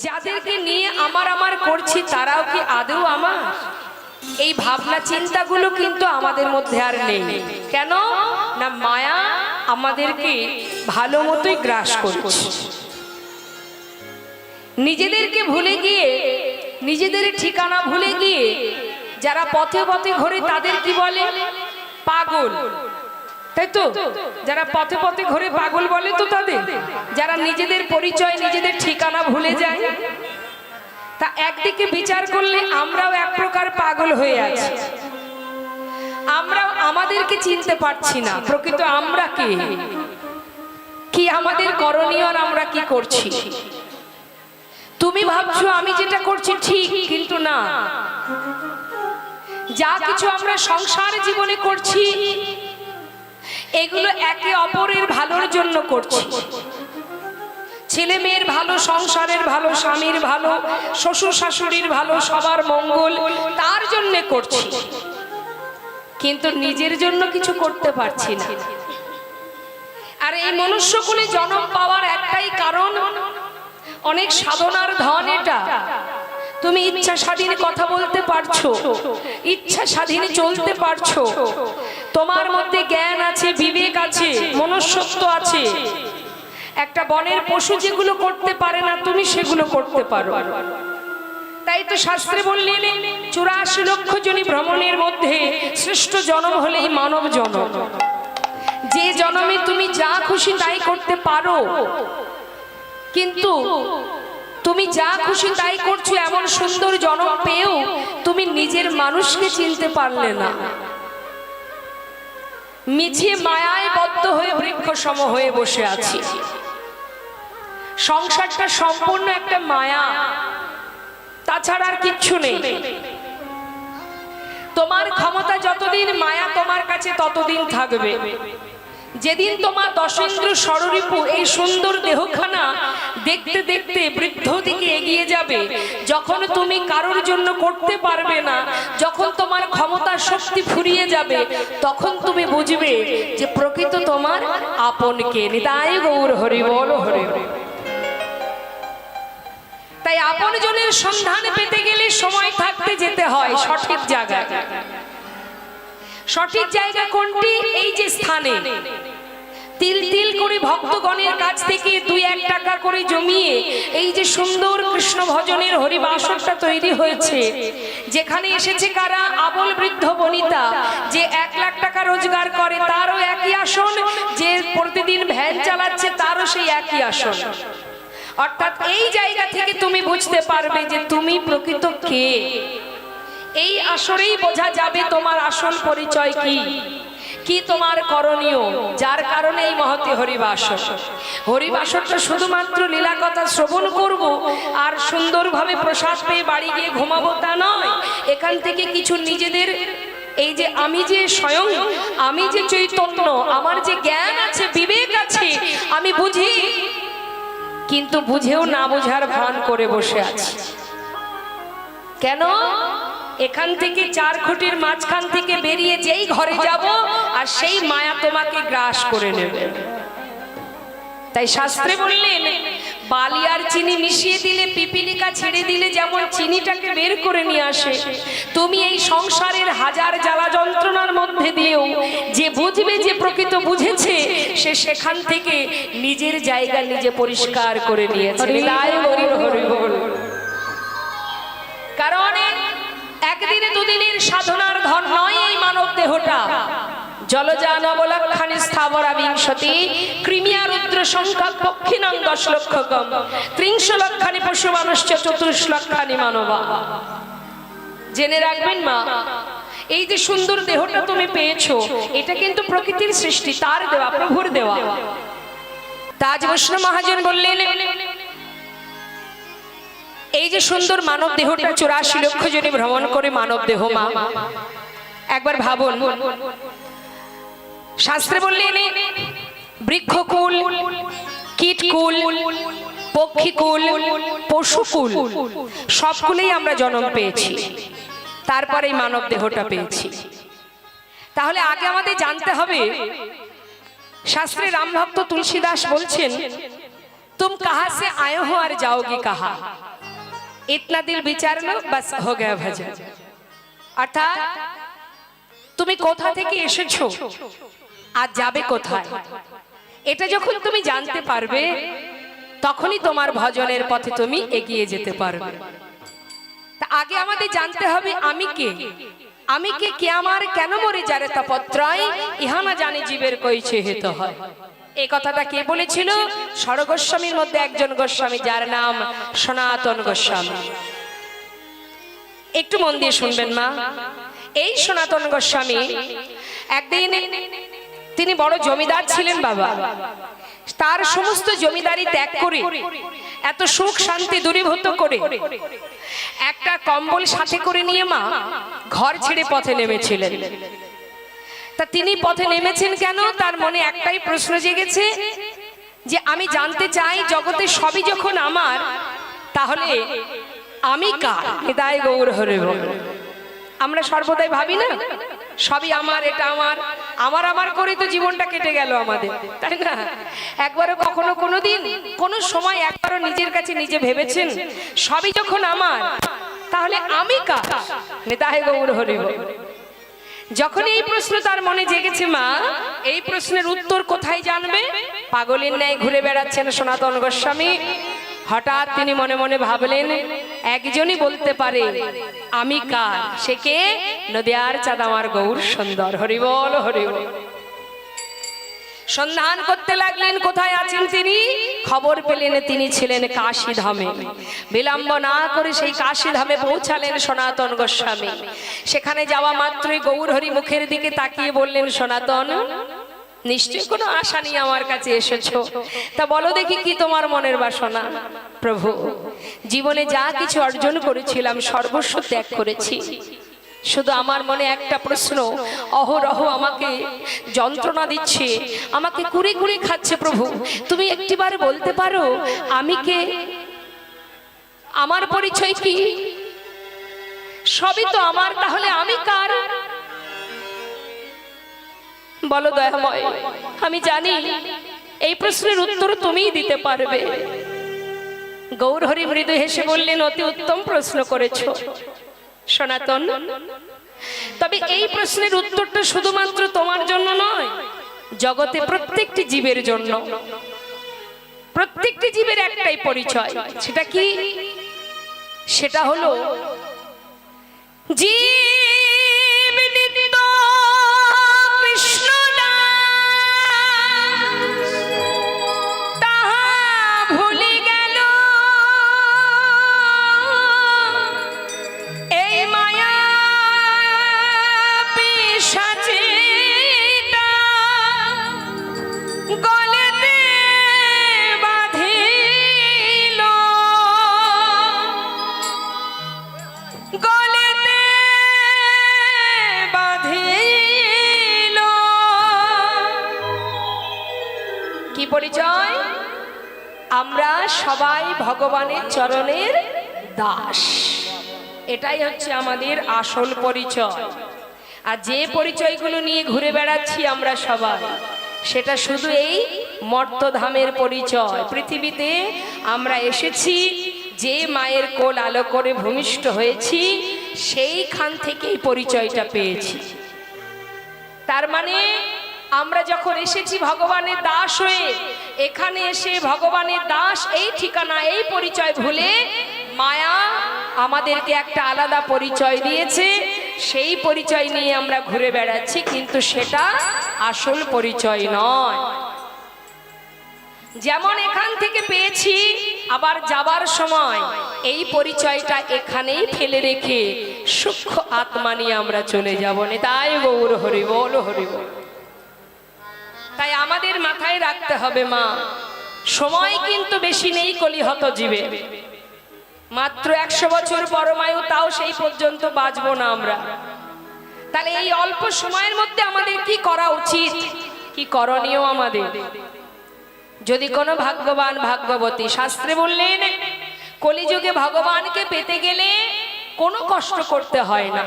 যাদেরকে নিয়ে আমার করছি তারাও কি আদৌ আমার? এই ভাবনা চিন্তাগুলো কিন্তু আমাদের মধ্যে আর নেই। কেন না, মায়া আমাদেরকে ভালো মতোই গ্রাস করছে। নিজেদেরকে ভুলে গিয়ে, নিজেদের ঠিকানা ভুলে গিয়ে যারা পথে পথে ঘোরে তাদের কি বলে? পাগল, তাই তো? যারা পথে পথে ঘোরে পাগল বলে তো তাদের, যারা নিজেদের পরিচয়, নিজেদের ঠিকানা ভুলে যায়। তা একদিকে বিচার করলে আমরাও এক প্রকার পাগল হয়ে আছি। আমরাও আমাদেরকে চিনতে পারছি না প্রকৃত আমরা কে, কি আমাদের করণীয়, আর আমরা কি করছি। তুমি ভাবছো আমি যেটা করছি ঠিক, কিন্তু না। যা কিছু আমরা সংসার জীবনে করছি এগুলো একে অপরের ভালোর জন্য করছি। ছেলে মেয়ের ভালো, সংসারের ভালো, স্বামীর ভালো, শ্বশুর শাশুড়ির ভালো, সবার মঙ্গল, তার জন্য করছি, কিন্তু নিজের জন্য কিছু করতে পারছি না। আর এই মনুষ্যকুলে জন্ম পাওয়ার একটাই কারণ, অনেক সাধনার ধন এটা। তুমি ইচ্ছা স্বাধীন কথা বলতে পারছো, ইচ্ছা স্বাধীন চলতে পারছো, তোমার মধ্যে জ্ঞান আছে, বিবেক আছে, মনুষ্যত্ব আছে। একটা বনের পশু যেগুলো করতে পারে না, তুমি সেগুলো করতে পারো। তাই তো শাস্ত্রে বললেন 84 লক্ষ জনি ভ্রমণের মধ্যে শ্রেষ্ঠ জন্ম হলেই মানব জন্ম। যে জন্মে তুমি যা খুশি তাই করতে পারো, কিন্তু তুমি যা খুশি তাই করছো এমন সুন্দর জন্ম পেয়েও তুমি নিজের মানুষকে চিনতে পারলে না। মিছে মায়ায় বদ্ধ হয়ে বৃক্ষ সম হয়ে বসে আছি। সংসারটা সম্পূর্ণ একটা মায়া, তাছাড়া আর কিচ্ছু নেই। তোমার ক্ষমতা যতদিন, মায়া তোমার কাছে ততদিন থাকবে। যেদিন তোমার দশেন্দ্র ষড়রিপু এই সুন্দর দেহখানা দেখতে দেখতে বৃদ্ধ দিকে এগিয়ে যাবে, যখন তুমি কারোর জন্য করতে পারবে না, যখন তোমার ক্ষমতা শক্তি ফুরিয়ে যাবে, তখন তুমি বুঝবে যে প্রকৃত তোমার আপনকে। নিতাই গৌর হরি বল হরি। তাই আপন জনের সন্ধান পেতে গেলে সময় থাকতে যেতে হয় সঠিক জায়গায়। সঠিক জায়গা কোনটি? এই যে স্থানে তিল তিল করে ভক্তগণের কাছ থেকে 2-1 টাকা করে জমিয়ে এই যে সুন্দর কৃষ্ণ ভজনের হরিবাসরটা তৈরি হয়েছে, যেখানে এসেছে কারা? আবল বৃদ্ধ বনিতা। যে 1 লাখ টাকা রোজগার করে তারও একই আসন, যে প্রতিদিন ভ্যান চালাচ্ছে তারও সেই একই আসন। অর্থাৎ এই জায়গা থেকে তুমি বুঝতে পারবে যে তুমি প্রকৃত কে। এই আসরেই বোঝা যাবে তোমার আসল পরিচয় কি, কি তোমার করণীয়। যার কারণে এই মহতি হরিবাসর। হরিবাসরটা শুধুমাত্র লীলা কথা শ্রবণ করব আর সুন্দরভাবে প্রসাদ পেয়ে বাড়ি গিয়ে ঘুমাবো তা নয়। এখান থেকে কিছু নিজেদের, এই যে আমি যে স্বয়ং, আমি যে চৈতন্য, আমার যে জ্ঞান আছে, বিবেক আছে, আমি বুঝি, কিন্তু বুঝেও না বোঝার ভান করে বসে আছি। কেন? এখান থেকে 4 খুঁটির মাঝখান থেকে বেরিয়ে যেই ঘরে যাব আর সেই মায়া তোমাকে গ্রাস করে নেবে। তাই শাস্ত্রে বললেন বালি আর চিনি মিশিয়ে দিলে, পিপিলিকা ছেড়ে দিলে যেমন চিনিটাকে বের করে নিয়ে আসে, তুমি এই সংসারের হাজার জ্বালা যন্ত্রণার মধ্যে দিয়েও যে বুঝবে, যে প্রকৃত বুঝেছে, সে সেখান থেকে নিজের জায়গা নিজে পরিষ্কার করে নিয়েছে। কারণ একদিনে দুদিনের সাধনার ধন নয় এই মানব দেহটা। জলজা নবলক্ষানি স্থাবরা বিংশতি কৃমিয়া রুদ্র সংখ্যা পক্ষিণাং 10 লক্ষ কম 30 লক্ষানি পশু মানুষ্য 24 লক্ষানি মানবা। জেনে রাখবেন মা, এই যে সুন্দর দেহটা তুমি পেয়েছো, এটা কিন্তু প্রকৃতির সৃষ্টি, তার দেওয়া, প্রভুর দেওয়া। তাজ বৈষ্ণব মহাজন বললেন এই যে সুন্দর মানব দেহটা 84 লক্ষ জনে ভ্রমণ করে মানব দেহ মা, একবার ভাবুন। শাস্ত্রে বললেন বৃক্ষকুল, কীটকুল, পক্ষীকুল, পশুকুল সবগুলোই আমরা জন্ম পেয়েছি, তারপরে এই মানব দেহটা পেয়েছি। তাহলে আগে আমাদের জানতে হবে, শাস্ত্রে রাম ভক্ত তুলসীদাস বলছেন तुम कहां से आए हो और जाओगे कहां। इतना दिल विचार लो बस हो गया भजन। अर्थात তুমি কোথা থেকে এসেছো আর যাবে কোথায়, এটা যখন তুমি জানতে পারবে তখনই তোমার ভজনের পথে তুমি এগিয়ে যেতে পারবে। তা আগে আমাদের জানতে হবে আমি কে, আমি কে আমার কেন মরে যারে তপত্রয় ইহা না জানে জীবের কইছে হেত হয়। এই কথাটা কে বলেছিল? ষড়গোস্বামীর মধ্যে একজন গোস্বামী যার নাম সনাতন গোস্বামী। একটু মন দিয়ে শুনবেন মা। এই সনাতন গোস্বামী একদিন তিনি বড় জমিদার ছিলেন বাবা। তার সমস্ত জমিদারি ত্যাগ করে এত সুখ শান্তি দূরীভূত করে একটা কম্বল সাথে করে নিয়ে মা ঘর ছেড়ে পথে নেমেছিলেন। তা তিনি পথে নেমেছেন কেন? তার মনে একটাই প্রশ্ন জেগেছে যে আমি জানতে চাই জগতে সবই যখন আমার, তাহলে আমি কার? হৃদয় গৌর হরে বল। আমরা সর্বদাই ভাবি না সবই আমার, এটা আমার, আমার আমার করে তো জীবনটা কেটে গেল আমাদের, তাই না? একবারও কখনো কোনোদিন কোনো সময় একবারও নিজের কাছে নিজে ভেবেছেন সবই যখন আমার তাহলে আমি কার? হৃদয় গৌর হরে বল। যখন এই প্রশ্ন তার মনে জেগেছে মা, এই প্রশ্নের উত্তর কোথায় জানবে? পাগলের ন্যায় ঘুরে বেড়াচ্ছেন সনাতন গোস্বামী। হঠাৎ তিনি মনে মনে ভাবলেন একজনই বলতে পারে আমি কার, সে কে? নদিয়ার চাঁদ আমার গৌর সুন্দর। হরি বল হরি বল। সন্ধান করতে লাগলেন কোথায় আছেন তিনি। খবর পেলেন তিনি ছিলেন কাশী ধামে। বিলম্ব না করে সেই কাশী ধামে পৌঁছালেন সনাতন গোস্বামী। সেখানে যাওয়া মাত্রই গৌর হরি মুখের দিকে তাকিয়ে বললেন, সনাতন নিশ্চয়ই কোনো আশা নিয়ে আমার কাছে এসেছো, তা বলো দেখি কি তোমার মনের বাসনা? প্রভু, জীবনে যা কিছু অর্জন করেছিলাম সর্বস্ব ত্যাগ করেছি, শুধু আমার মনে একটা প্রশ্ন অহরহ আমাকে যন্ত্রণা দিচ্ছে, আমাকে কুড়ে কুড়ে খাচ্ছে। প্রভু, তুমি একটিবার বলতে পারো আমি কে, আমার পরিচয় কি? সবই তো আমার, তাহলে আমি কার? বলো দয়াময়, আমি জানি এই প্রশ্নের উত্তর তুমিই দিতে পারবে। গৌর হরি মৃদু হেসে বললেন, অতি উত্তম প্রশ্ন করেছো সনাতন, তবে এই প্রশ্নের উত্তরটা শুধুমাত্র তোমার জন্য নয়, জগতে প্রত্যেকটি জীবের জন্য। প্রত্যেকটি জীবের একটাই পরিচয়, সেটা কি? সেটা হলো জীব নিত্য কৃষ্ণ তাহা ভুলে গেল, এই মায়া পিশাচিটা গলেতে বাঁধিল, গলেতে বাঁধিল। কি পরিচয়? আমরা সবাই ভগবানের চরণের দাস, এটাই হচ্ছে আমাদের আসল পরিচয়। আর যে পরিচয়গুলো নিয়ে ঘুরে বেড়াচ্ছি আমরা সবাই, সেটা শুধু এই মর্তধামের পরিচয়। পৃথিবীতে আমরা এসেছি যে মায়ের কোল আলো করে ভূমিষ্ঠ হয়েছি, সেইখান থেকেই পরিচয়টা পেয়েছি। তার মানে আমরা যখন এসেছি ভগবানের দাস হয়ে, এখানে এসে ভগবানের দাস এই ঠিকানা এই পরিচয় ভুলে মায়া আমাদেরকে একটা আলাদা পরিচয় দিয়েছে, সেই পরিচয় নিয়ে আমরা ঘুরে বেড়াচ্ছি, কিন্তু সেটা আসল পরিচয় নয়। যেমন এখান থেকে পেয়েছি, আবার যাবার সময় এই পরিচয়টা এখানেই ফেলে রেখে সূক্ষ্ম আত্মা নিয়ে আমরা চলে যাব না। তাই গৌর হরি বল হরি বল। তাই আমাদের মাথায় রাখতে হবে মা, সময় কিন্তু বেশি নেই কলিহত জীবে, মাত্র 100 বছর পরমায়ু, তাও সেই পর্যন্ত বাঁচবো না আমরা। তাহলে এই অল্প সময়ের মধ্যে আমাদের কি করা উচিত, কি করণীয় আমাদের? যদি কোনো ভাগ্যবান ভাগ্যবতী, শাস্ত্রে বললেন কলিযুগে ভগবানকে পেতে গেলে কোনো কষ্ট করতে হয় না,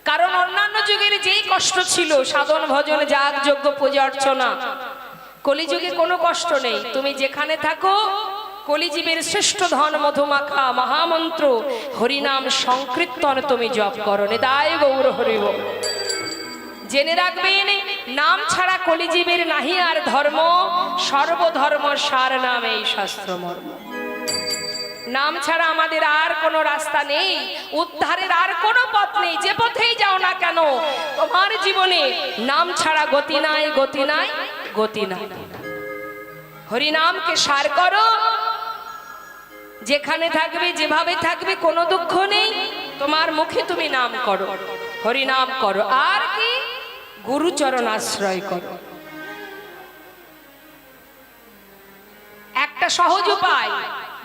কারণ অন্যান্য যুগের যেই কষ্ট ছিল সাধন ভজন যাগ যজ্ঞ পূজা অর্চনা, কলিযুগে কোনো কষ্ট নেই। তুমি যেখানে থাকো কলিজীবের শ্রেষ্ঠ ধন মধুমাখা মহামন্ত্র হরিনাম সংকীর্তন তুমি জপ করো, নিতাই গৌর হরি বল। জেনে রাখবেন, নাম ছাড়া কলিজীবের নাহি আর ধর্ম, সর্বধর্ম সার নাম এই শাস্ত্র মর্ম। নাম ছাড়া আমাদের আর কোনো রাস্তা নেই, উদ্ধারের আর কোনো পথ নেই। যে পথেই যাও না কেন, তোমার জীবনে নাম ছাড়া গতি নাই, গতি নাই, গতি নাই। হরিনামকে সার করো, যেখানে থাকবে যেভাবে থাকবে কোনো দুঃখ নেই। তোমার মুখে তুমি নাম করো, হরিনাম করো, আর কি গুরুচরণ আশ্রয় করো। একটা সহজ উপায়,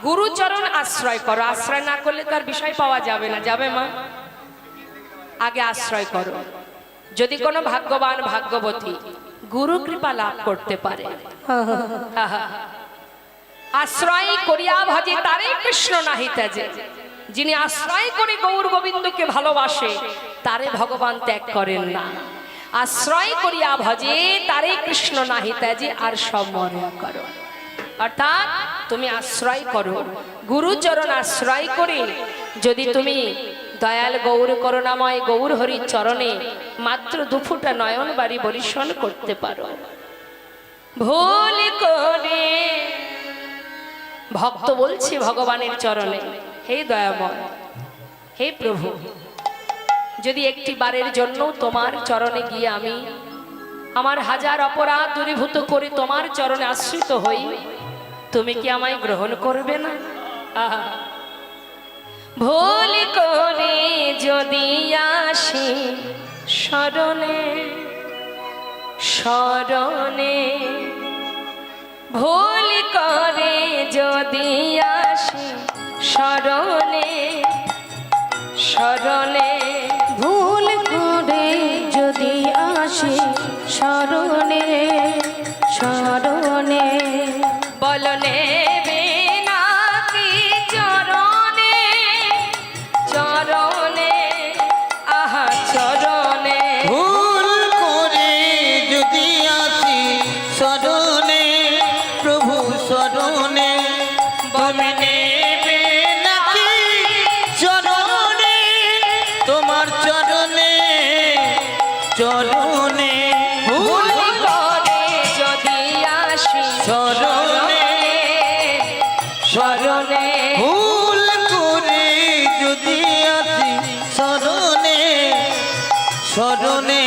গুরুচরণ আশ্রয় করো। আশ্রয় না করলে তার বিষয় পাওয়া যাবে না, যাবে মা? আগে আশ্রয় করো। যদি কোনো ভাগ্যবান ভাগ্যবতী গুরু কৃপা লাভ করতে পারে, আশ্রয় করিয়া ভজে তারে কৃষ্ণ নাহি ত্যাজে। যিনি আশ্রয় করে গৌর গোবিন্দকে ভালোবাসে তারে ভগবান ত্যাগ করেন না। আশ্রয় করিয়া ভজে তারে কৃষ্ণ নাহি ত্যাজে, আর সব মনে করো। অর্থাৎ তুমি আশ্রয় করো, গুরুচরণ আশ্রয় করে যদি তুমি দয়াল গৌর করুণাময় গৌর হরির চরণে মাত্র দুফুটা নয়ন বাড়ি বরিশন করতে পারো, ভুল করে ভক্ত বলছে ভগবানের চরণে, হে দয়াময়, হে প্রভু, যদি একটি বারের জন্য তোমার চরণে গিয়ে আমি আমার হাজার অপরাধ দূরীভূত করে তোমার চরণে আশ্রিত হই, তুমি কি আমায় গ্রহণ করবে না? ভুল করে যদি আসি শরণে শরণে, ভুল করে যদি আসি শরণে শরণে, ভুল করে যদি আসি শরণে শরণে, বলনে নাকি চরণে চরণে, আহা চরণে, ভুল করে যদি আসি শরণে প্রভু শরণে, বলনে নাকি চরণে তোমার চরণে চরণে, ভুল করে যদি আসি শরণে শরণে, ভুল করে যদি আসি শরণে শরণে।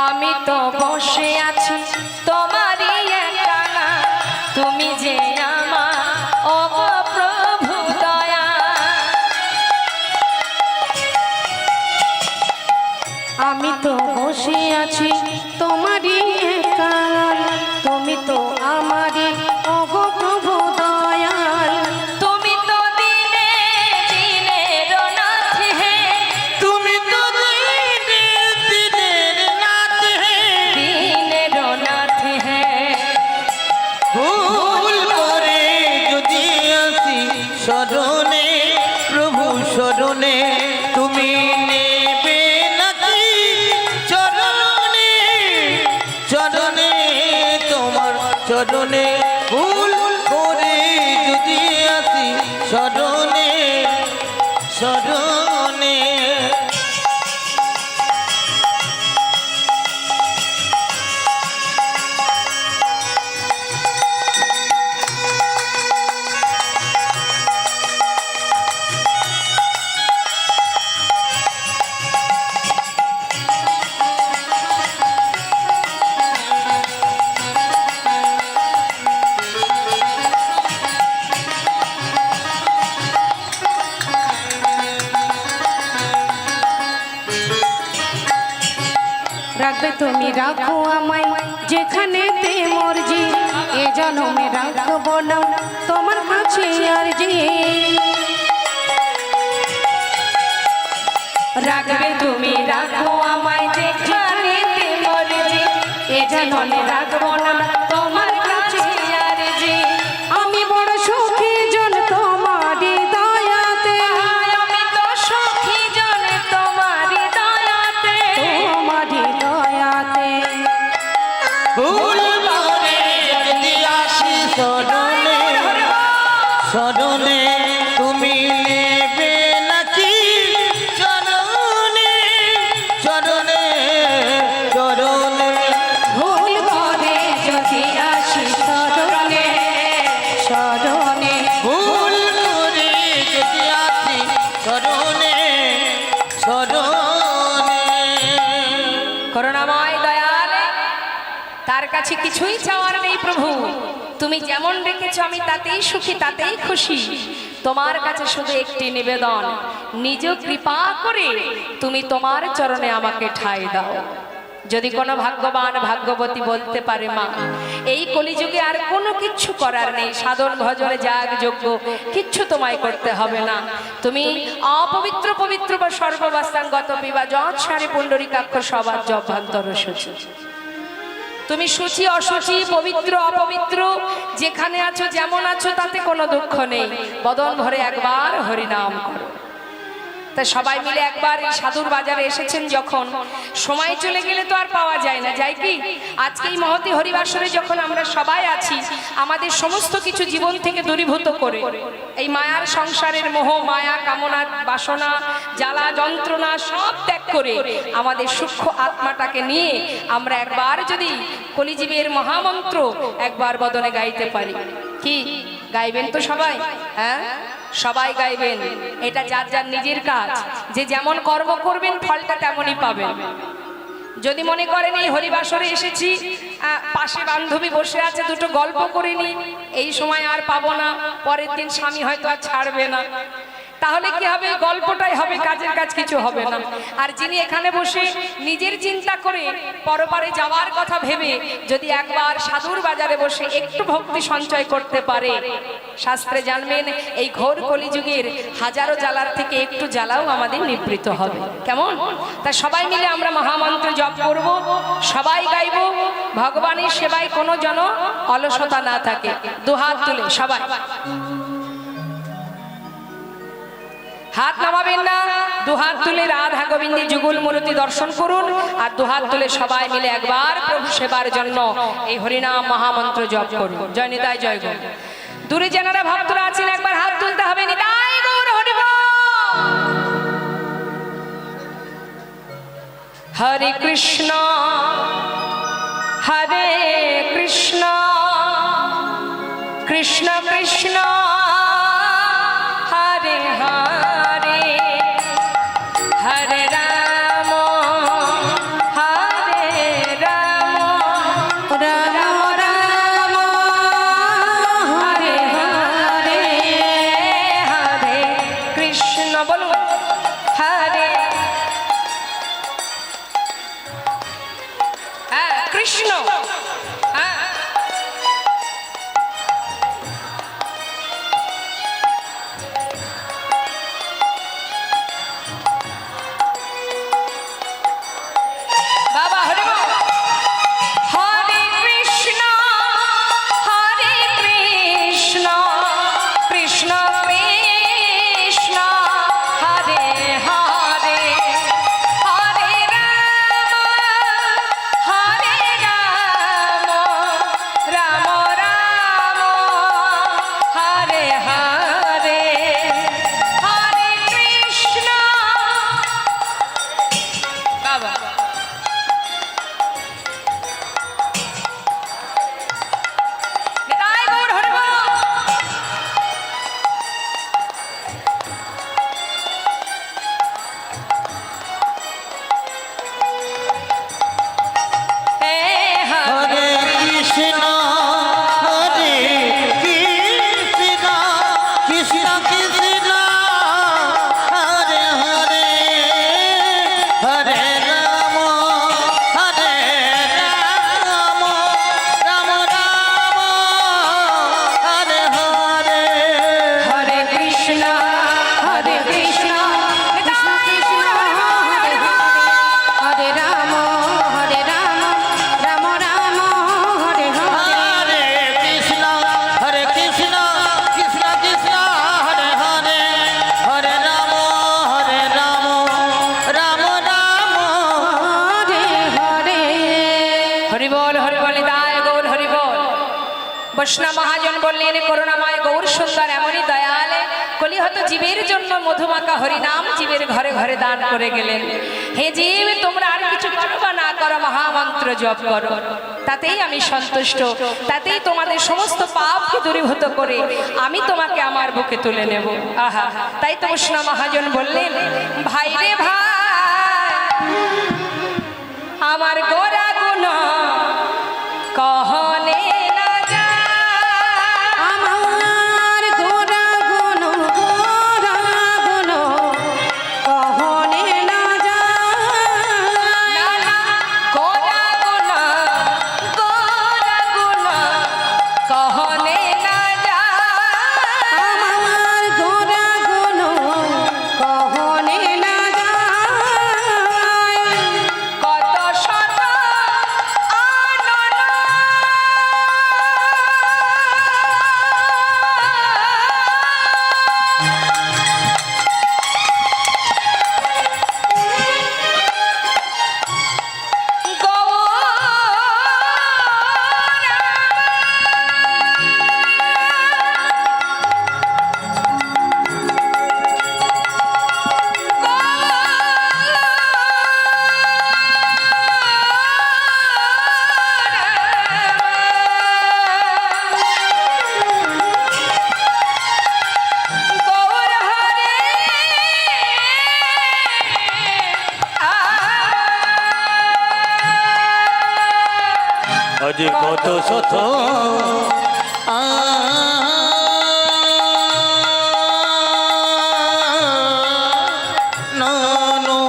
আমি তো বসে আছি তোমারই একানা, তুমি যে আমার অপ্রভু দয়া। আমি তো বসে আছি তোমারই একাল, তুমি তো আমারই ওগো প্রভু দয়াল। তুমি তো দিনে দিনে রনাথ হে, তুমি তো দিনের নাথ হে, দিনে রনাথ হে, ভুল করে যদি আসি শরণে প্রভু শরণে, তুমি নেবে নাকি চরণে চরণে তোমার চরণে, ভুল করে যদি আসি শরণে শরণে। রাখবে তুমি রাখো আমায় যেখানেতে মর্জি, এ জন্মে রাখবো না তোমার কাছে আরজি। রাখবে তুমি রাখো আমায় যেখানে মর্জি, এ জনমে রাখবো না তোমার কাছে আর যে আমি বড় সুখী জন তোমারই দয়াতে আমি তো সুখী জন তোমারই দয়াতে তোমারই দয়াতে ভুল করে যদি আসি শরণে শরণে তুমি নেবে নাকি চরণে চরণে চরণে ভুল করে যদি আসি শরণে শরণে ভুল করে যদি আসি শরণে শরণে করুণাময় দয়াল, তার কাছে কিছুই চাওয়ার নেই প্রভু। তুমি যেমন রেখেছো আমি তাতেই সুখী, তাতেই খুশি। তোমার কাছে শুধু একটি নিবেদন, নিজ কৃপা করে তুমি তোমার চরণে আমাকে ঠাঁই দাও। যদি কোনো ভাগ্যবান ভাগ্যবতী বলতে পারে মা এই কলিযুগে আর কোনো কিচ্ছু করার নেই, সাধন ভজনে যাগ যোগ্য কিচ্ছু তোমায় করতে হবে না, তুমি অপবিত্র পবিত্র বা সর্ববাস্তাঙ্গত বিবা যৎ সারে পুণ্ডরিকাক্ষ সবার জভান্তর শুচি। তুমি সূচি অসুচি পবিত্র অপবিত্র যেখানে আছো যেমন আছো তাতে কোনো দুঃখ নেই, বদন ভরে একবার হরিনাম করো। তা সবাই মিলে একবার এই সাধুর বাজারে এসেছেন যখন, সময় চলে গেলে তো আর পাওয়া যায় না, যাই কি? আজকে এই মহতী হরিবাসরে যখন আমরা সবাই আছি, আমাদের সমস্ত কিছু জীবন থেকে দূরীভূত করে এই মায়ার সংসারের মোহ মায়া কামনা বাসনা জ্বালা যন্ত্রণা সব ত্যাগ করে আমাদের সূক্ষ্ম আত্মাটাকে নিয়ে আমরা একবার যদি কলিজীবের মহামন্ত্র একবার বদনে গাইতে পারি, কি গাইবেন তো সবাই? হ্যাঁ, সবাই গাইবেন। এটা যার যার নিজের কাজ, যে যেমন কর্ম করবেন ফলটা তেমনই পাবেন। যদি মনে করেন এই হরিবাসরে এসেছি, পাশে বান্ধবী বসে আছে দুটো গল্প করে নি, এই সময় আর পাবো না, পরের দিন স্বামী হয়তো আর ছাড়বে না, তাহলে কি হবে? গল্পটাই হবে, কাজের কাজ কিছু হবে না। আর যিনি এখানে বসে নিজের চিন্তা করে পরপারে যাওয়ার কথা ভেবে যদি একবার সাধুর বাজারে বসে একটু ভক্তি সঞ্চয় করতে পারে, শাস্ত্রে জানবেন এই ঘোর কলিযুগের হাজারো জ্বালার থেকে একটু জ্বালাও আমাদের নিবৃত হবে। কেমন? তা সবাই মিলে আমরা মহামন্ত্র জপ করব, সবাই গাইব, ভগবানের সেবায় কোনো যেন অলসতা না থাকে। দুহাত তুলে সবাই, হাত নামাবেন না, দুহাত তুলে রাধা গোবিন্দের যুগল মূর্তি দর্শন করুন, আর দুহাত তুলে সবাই মিলে একবার প্রভু সেবার জন্য এই হরিনাম মহামন্ত্র জপ করুন। জয় নিতাই জয় গৌর। দূরে যারা ভক্তরা আছেন একবার হাত তুলতে হবে। নিতাই গৌর হরি বল। হরে কৃষ্ণ হরে কৃষ্ণ কৃষ্ণ কৃষ্ণ হরে হরে হরে রাম হরে রাম রাম রাম হরে হরে হরে কৃষ্ণ বলুন হরে কৃষ্ণ বৈষ্ণব মহাজন বললেন, করুণাময় গৌর সুন্দর এমনই দয়াল কলিহত জীবের জন্য মধুমাকা হরিনাম জীবের ঘরে ঘরে দান করে গেলেন। হে জীব, তোমরা আর কিছু করো বা না করো, মহামন্ত্র জপ করো, তাতেই আমি সন্তুষ্ট, তাতেই তোমাদের সমস্ত পাপকে দূরীভূত করে আমি তোমাকে আমার বুকে তুলে নেব। আহা, তাই তো বৈষ্ণব মহাজন বললেন, ভাই রে ভাই, আমার গোরা গুণ কহলে না যায়। আমার গোরা গুণ কহনে না যায়। না না, গোরা গুণ কহলে না যায়। আমার গোরা গুণ কহনে না যায়। কত শত আনন গৌর হরে আজ কত শত নানো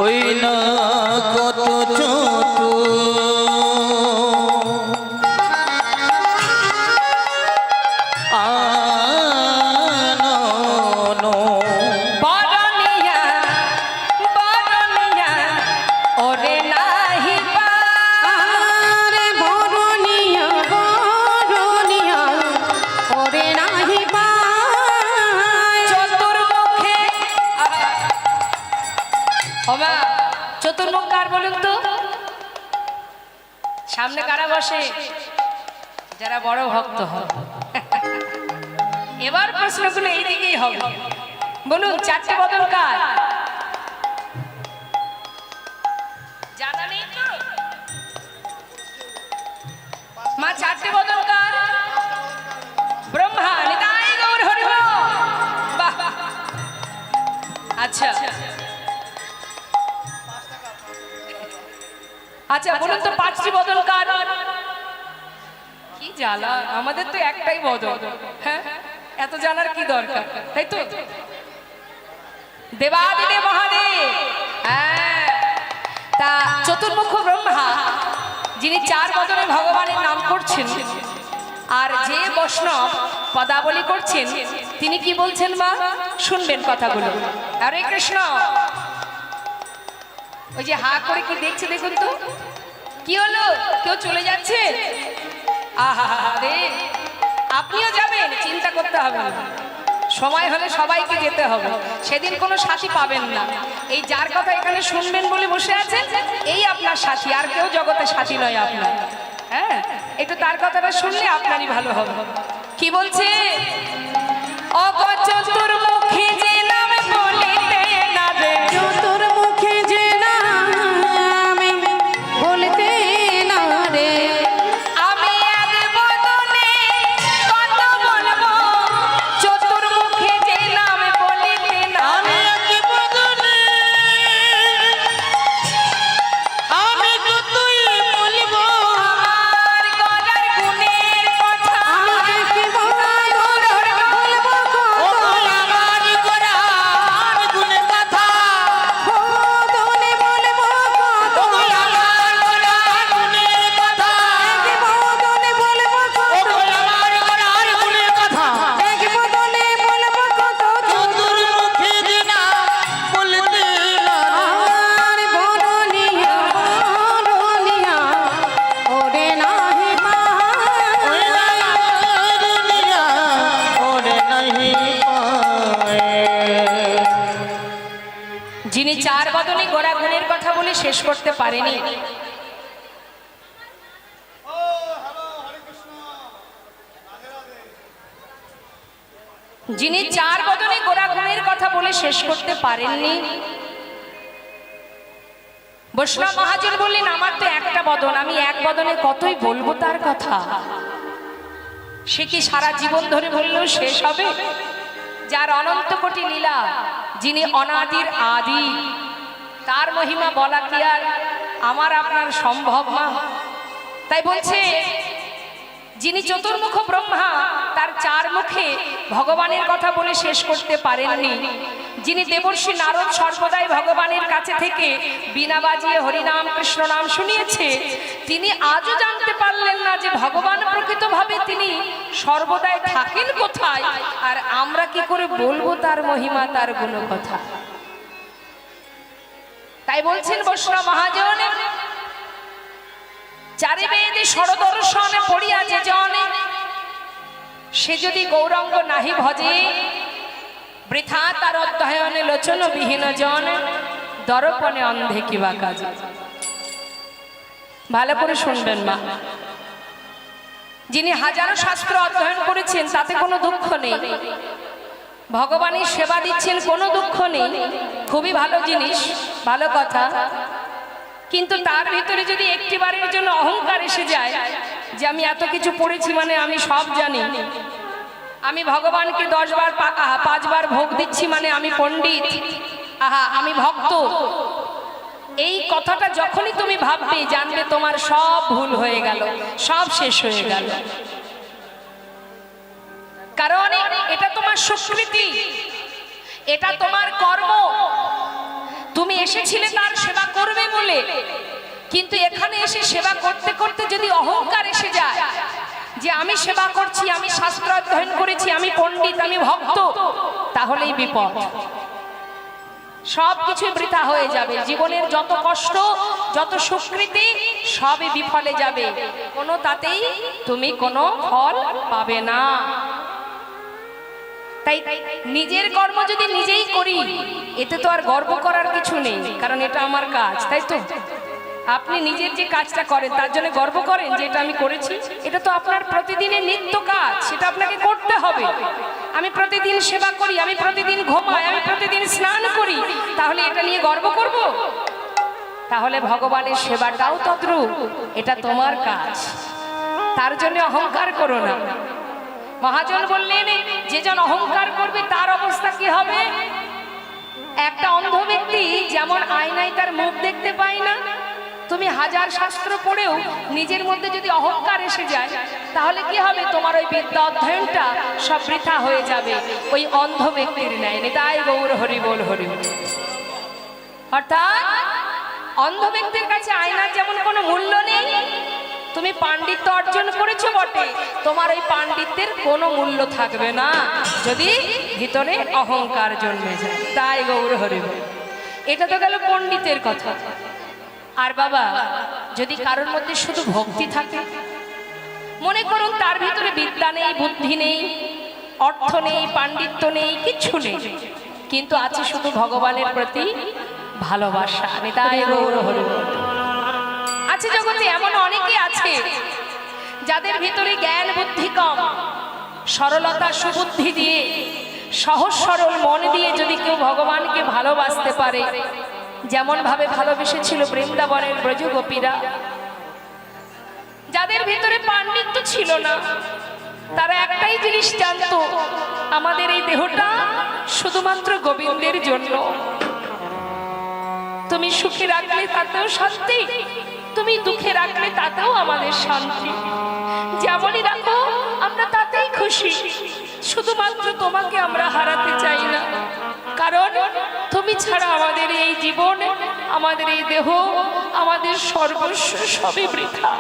ওই না কত চতু আনো বরনিয়া বরনিয়া ওরে নাহি পা। আরে বরনিয়া ওরে নাহি পায়। চতুর্মুখে ওমা, চতুর্মুখ কার বলুন তো? সামনে কারা বসে? যারা বড় ভক্ত হয়। এবার প্রশ্নগুলো এইদিকেই হবে। বলুন, চারটে বদল কার? জানা নেই তো? মা, চারটে বদল কার? ব্রহ্মা, নিতাই গৌর হরি বল। বাহ, আচ্ছা আচ্ছা, বলুন তো পাঁচটি বদল কার? কি জ্বালা, আমাদের তো একটাই বদল। হ্যাঁ, এত জানার কি দরকার, তাই তো? দেবাদিদেব মহাদেব। হ্যাঁ, তা চতুর্মুখ ব্রহ্মা যিনি চার বদলে ভগবানের নাম করছেন, আর যে বৈষ্ণব পদাবলী করছেন, তিনি কি বলছেন মা? শুনবেন কথাগুলো। হরে কৃষ্ণ। ওই যে হা করে কি দেখছে দেখুন তো, কি হলো? কেউ চলে যাচ্ছে? আহা রে, আপনিও যাবেন, চিন্তা করতে হবে না, সময় হলে সবাইকে যেতে হবে। সেদিন কোনো সাথী পাবেন না। এই যার কথা এখানে শুনবেন বলে বসে আছেন, এই আপনার সাথী, আর কেউ জগতে সাথী নয় আপনার। হ্যাঁ, একটু তার কথাটা শুনলে আপনারই ভালো হবে। কি বলছে? অগচতুর্মুখী যে নাম বলিতে না রে, চতুর্মুখে যে নাম বলতে না রে। আমি এক বদনে কত বলবো, চতুর্মুখে যে নাম বলিতে না। আমি এক বদনে আমি কতই বলিব আমার গলার গুণের কথা আমি দেখিব বলবো ও কত। আমার গোরার গুণের কথা বদনে বলবো কত। ও আমার গোরার গুণের কথা এক বদনে বলবো ও কত। আমার গোরার গুণের কথা এক বদনে বলবো কত। চতুর্মুখী দিনা বলতে না আর বরনিয়া ওরে নাহি ওই পায়। দুনিয়া ওরে নাহি পায়। যিনি চার বদনে গোড়া গুণের কথা বলে বলে শেষ করতে পারেনি। যিনি চার বদনে গোড়াগুণের কথা বলে শেষ করতে পারেননি, বৈষ্ণব মহাজন বললেন আমার তো একটা বদন, আমি এক বদনে কতই বলবো তার কথা। সে কি সারা জীবন ধরে বললেও শেষ হবে? যার অনন্ত কোটি লীলা, যিনি অনাদির আদি, তার মহিমা বলা কি আর আমার আপনার সম্ভব না? তাই বলছে যিনি চতুর্মুখ ব্রহ্মা, তার চার মুখে ভগবানের কথা বলে শেষ করতে পারেননি। যিনি দেবর্ষি নারদ সর্বদাই ভগবানের কাছে থেকে বীণা বাজিয়ে হরিনাম কৃষ্ণ নাম শুনিয়েছে, তিনি আজও জানতে পারলেন না যে ভগবান প্রকৃতভাবে তিনি সর্বদাই থাকেন কোথায়, আর আমরা কি করে বলবো তার মহিমা, তার গুণ কথা। তাই বলছেন বৈষ্ণব মহাজন, চারি বেদে সরদর্শনে পড়িয়া যে জনে, সে যদি গৌরাঙ্গ নাহি ভজে, বৃথা তার অধ্যয়নে লোচন বিহীন জন, দর্পণে অন্ধে কিবা কাজ। ভালো করে শুনবেন মা, যিনি হাজারো শাস্ত্র অধ্যয়ন করেছেন তাতে কোনো দুঃখ নেই, ভগবানের সেবা দিচ্ছেন কোনো দুঃখ নেই, খুবই ভালো জিনিস, ভালো কথা। কিন্তু তার ভিতরে যদি একটিবারের জন্য অহংকার এসে যায় যে আমি এত কিছু পড়েছি মানে আমি সব জানি, আমি ভগবানকে 10 বার 5 বার ভোগ দিচ্ছি মানে আমি পণ্ডিত, আহা আমি ভক্ত, এই কথাটা যখনই তুমি ভাববে জানবে তোমার সব ভুল হয়ে গেল, সব শেষ হয়ে গেল। কারণ এটা তোমার সুকৃতি, এটা তোমার কর্ম, তুমি এসেছিলে তার সেবা করবে বলে, কিন্তু এখানে এসে সেবা করতে করতে যদি অহংকার এসে যায় যে আমি সেবা করছি, আমি শাস্ত্র অধ্যয়ন করেছি, আমি পণ্ডিত, আমি ভক্ত, তাহলেই বিপদ, সব কিছু বৃথা হয়ে যাবে। জীবনের যত কষ্ট, যত সুকৃতি সবই বিফলে যাবে, কোনো তাতেই তুমি কোনো ফল পাবে না। তাই নিজের কর্ম যদি নিজেই করি, এতে তো আর গর্ব করার কিছু নেই, কারণ এটা আমার কাজ, তাই তো? আপনি নিজের যে কাজটা করেন তার জন্য গর্ব করেন যে এটা আমি করেছি, এটা তো আপনার প্রতিদিনের নিত্য কাজ, সেটা আপনাকে করতে হবে। আমি প্রতিদিন সেবা করি, আমি প্রতিদিন ঘুমাই, আমি প্রতিদিন স্নান করি, তাহলে এটা নিয়ে গর্ব করব? তাহলে ভগবানের সেবাটাও তদ্রূপ, এটা তোমার কাজ, তার জন্য অহংকার করো না। মহাজন বললেন যে জন অহংকার করবে তার অবস্থা কি হবে? একটা অন্ধ ব্যক্তি যেমন আয়নায় তার মুখ দেখতে পায় না, তুমি হাজার শাস্ত্র পড়েও নিজের মধ্যে যদি অহংকার এসে যায় তাহলে কি হবে? তোমার ওই বিদ্যা অধ্যয়নটা সব বৃথা হয়ে যাবে, ওই অন্ধ ব্যক্তির ন্যায়। তাই গৌর হরি বল, হরি বল। অর্থাৎ অন্ধ ব্যক্তির কাছে আয়নার যেমন কোনো মূল্য নেই, তুমি পাণ্ডিত্য অর্জন করেছো বটে, তোমার ওই পাণ্ডিত্যের কোনো মূল্য থাকবে না যদি ভিতরে অহংকার জন্মে যায়। তাই গৌর হরি বল। এটা তো গেল পণ্ডিতের কথা। আর বাবা, যদি কারোর মধ্যে শুধু ভক্তি থাকে, মনে করুন তার ভিতরে বিদ্যা নেই, বুদ্ধি নেই, অর্থ নেই, পাণ্ডিত্য নেই, কিচ্ছু নেই, কিন্তু আছে শুধু ভগবানের প্রতি ভালোবাসা। তাই গৌর হরি বল। আছে জগতে এমন অনেকে আছে যাদের ভিতরে জ্ঞান বুদ্ধি কম, সরলতা সুবুদ্ধি দিয়ে সহজ সরল মন দিয়ে যদি কেউ ভগবানকে ভালোবাসতে পারে, যেমন ভাবে ভালোবেসেছিল বৃন্দাবনের ব্রজগোপীরা, যাদের ভিতরে পাণ্ডিত্য ছিল না, তারা একটাই জিনিস জানতো, আমাদের এই দেহটা শুধুমাত্র গোবিন্দের জন্য। তুমি সুখে রাখলে তাতেও শান্তি, তুমি দুঃখে রাখলে তাতেও আমাদের শান্তি, যেমনই রাখো আমরা তাতেই খুশি, শুধুমাত্র তোমাকে আমরা হারাতে চাই না, কারণ তুমি ছাড়া আমাদের এই জীবন, আমাদের এই দেহ, আমাদের সর্বস্ব সবই বৃথা।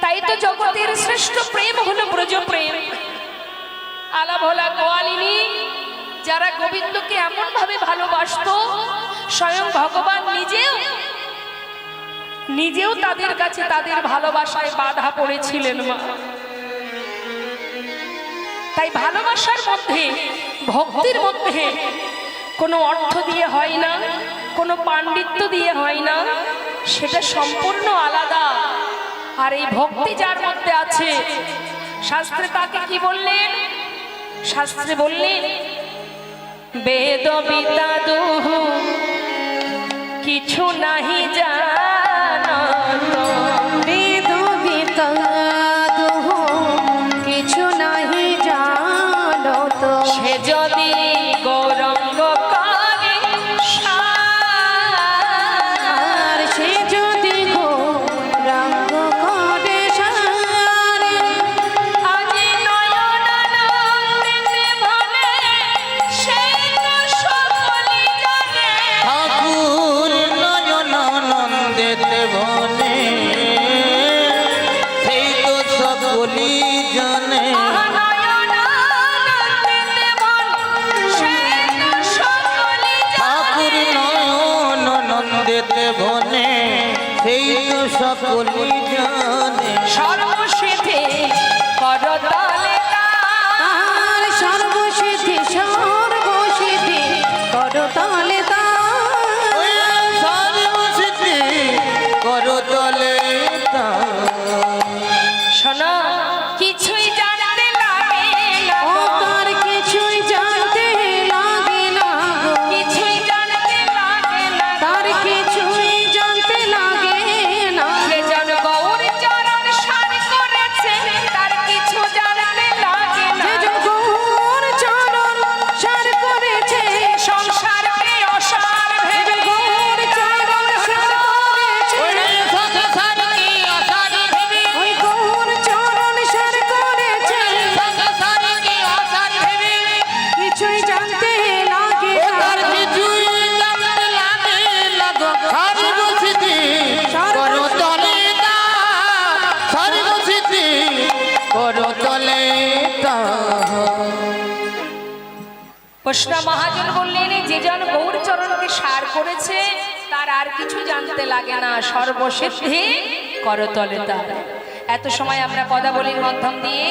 তাই তো জগতের শ্রেষ্ঠ প্রেম হলো ব্রজ প্রেম। আলা ভোলা গোয়ালিনী যারা গোবিন্দকে এমন ভাবে ভালোবাসতো, স্বয়ং ভগবান নিজেও তাদের কাছে তাদের ভালোবাসায় বাধা পড়েছিলেন মা। তাই ভালোবাসার মধ্যে, ভক্তির মধ্যে কোনো অর্থ দিয়ে হয় না, কোনো পাণ্ডিত্য দিয়ে হয় না, সেটা সম্পূর্ণ আলাদা। আর এই ভক্তি যার মধ্যে আছে, শাস্ত্রে তাকে কি বললেন? শাস্ত্রে বললেন বেদ বিদ্যা দুহ কিছু নাহি জানত, বেদ বিদ্যা দুহ কিছু নাহি জানত, সে যদি গৌরঙ্গ করে আর সে যদি গৌরাঙ্গ করে সারে, আজি নয়নানন্দিতে বলে সে তো সকলই জানে। ঠাকুর নয়নানন্দেতে বনে সেই তো সকলই জানে। আহা নয়নানন্দিতে বলে সে তো সকলই ঠাকুর জানে। নয়নানন্দেতে বনে সেই তো সকলই জানে। সর্বসিদ্ধি করতলে তার, আর সর্বসিদ্ধি সর্বসিদ্ধি করতলে তার, ওই সর্বসিদ্ধি করতলে তার। শোনো কিছুই জানতে লাগে না ও গো, তার কিছুই জানতে লাগে না গো, কিছুই জানতে লাগে না গো। তার কিছুই জানতে লাগে না, সে যেন গৌর চরণ সার করেছে, তার কিছু জানতে লাগে না। যে গৌর চরণ সার করেছে, সংসারকে অসার যে ভেবে গৌর চরণ সার করেছে, ওই সংসারকে অসার ভেবে, ওই গৌর চরণ সার করেছে, সংসারকে অসার ভেবে, কিছুই জানতে লাগে ও না, তার কিছুই জানতে লাগে না গো। সর্বসিদ্ধি করতলে তার, সর্বসিদ্ধি করতলে তার। কৃষ্ণ মহাজন বললেন যে জন গৌর চরণকে সার করেছে তার আর কিছু জানতে লাগে না, সর্বসিদ্ধি করতলে তার। এত সময় আমরা পদাবলীর মাধ্যম দিয়ে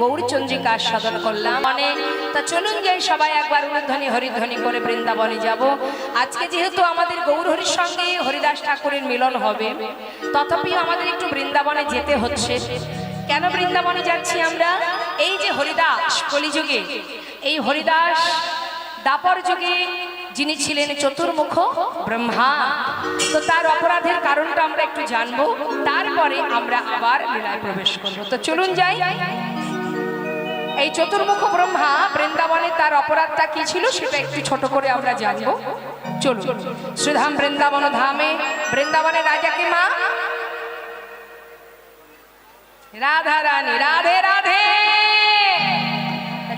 গৌরচন্দ্রিকা আস্বাদন করলাম। মানে তা চলুন যাই সবাই একবার উলুধ্বনি হরিধ্বনি করে বৃন্দাবনে যাব। আজকে যেহেতু আমাদের গৌর হরির সঙ্গে হরিদাস ঠাকুরের মিলন হবে, তথাপিও আমাদের একটু বৃন্দাবনে যেতে হচ্ছে। কেন বৃন্দাবনে যাচ্ছি আমরা? এই যে হরিদাস কলিযুগে, এই হরিদাস দাপর যুগে যিনি ছিলেন চতুর্মুখ ব্রহ্মা, তো তার অপরাধের কারণটা আমরা একটু জানবো, তারপরে আমরা আবার লীলায় প্রবেশ করব। তো চলুন যাই। এই চতুর্মুখ ব্রহ্মা বৃন্দাবনে তার অপরাধটা কি ছিল সেটা একটু ছোট করে আমরা জানবো। চলুন শ্রীধাম বৃন্দাবন ধামে, বৃন্দাবনের রাজাকে মা রাধা রানী, রাধে রাধে।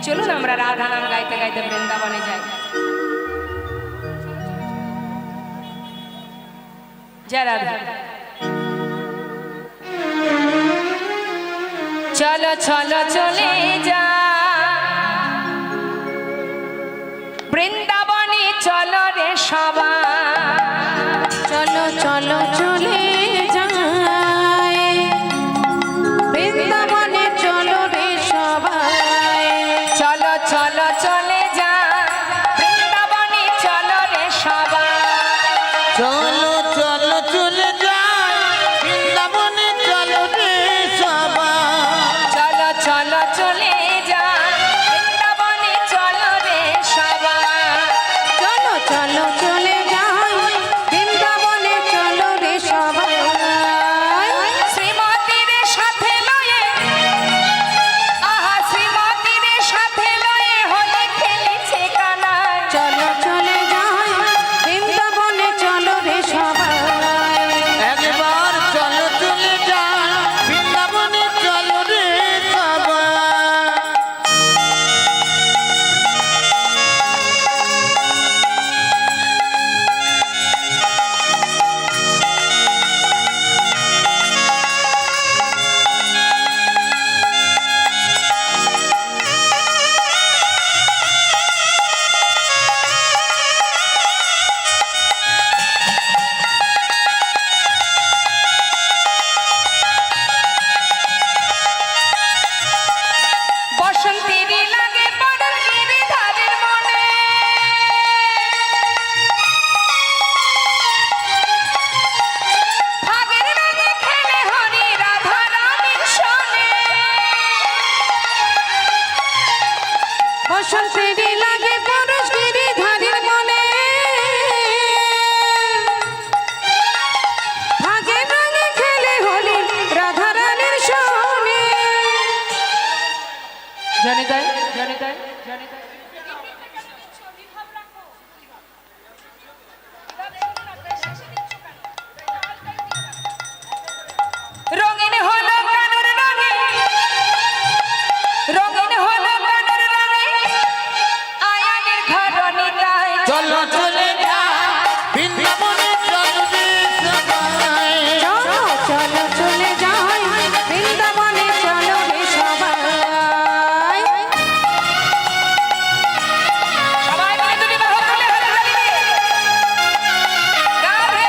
চলুন আমরা রাধা নাম গাইতে গাইতে বৃন্দাবনে যাই। জয় রাধা। চলো চলো চলে যা বৃন্দাবনে, চলো রে সবাই, চলো চলো চলে যাই বৃন্দাবনে, চলো রে সবাই, চলো চলো চলে যা বৃন্দাবনে, চলো রে সবাই। চলো চলো চলে যাই বৃন্দাবনে, চলো রে সবাই। চলো চলো চলে যা বৃন্দাবনে, চলো রে সবাই। চলো চলো চলে যাই বৃন্দাবনে, চলো রে সবাই, শ্রীমতীর সাথে লয়ে, আহা শ্রীমতীর সাথে লয়ে হলে খেলেছে কানায়। চলো চলে যাই বৃন্দাবনে, চলো রে সবাই। বৃন্দাবনে চলো রে সবাই চলো চলো চলে যাই বৃন্দাবনে চলো রে সবাই সবাই মিলে তুমি বাহু তুলে হাততালি দিয়ে। রাধে।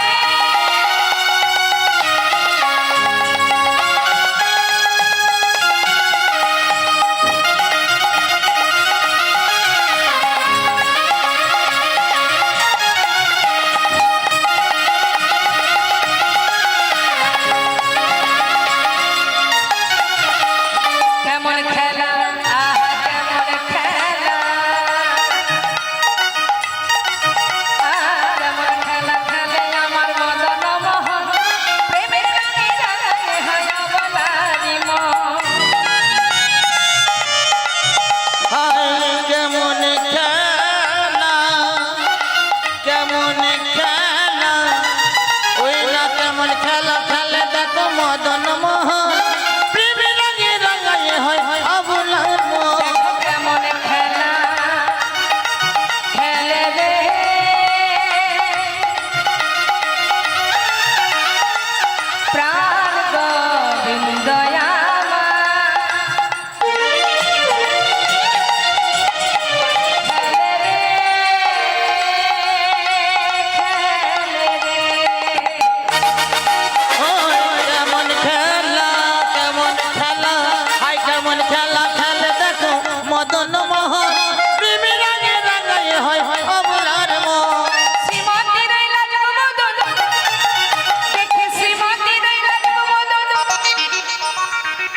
কেমন খেলা, আহা কেমন খেলা, আহা কেমন খেলা খেলে আমার মদন মোহন, প্রেমের রঙে রাঙায় হয় অবলারি মন। হায় কেমন খেলা কেমন খেলা ওই না কেমন খেলা খেলে দেখো মদন মোহন প্রেমে রঙে রঙায় হয় অবলার মন দেখো কেমন খেলা খেলে রে, প্রাণ গোবিন্দ আমার। খেলে রে, খেলে রে। ওই কেমন খেলা হায় কেমন খেলা খেলে দেখো মদন মোহন প্রেমে রঙে রঙায় হয় অবলার মন শ্রীমতী রইলা জগমোদন, দেখে শ্রীমতী রইলা জগমোদন,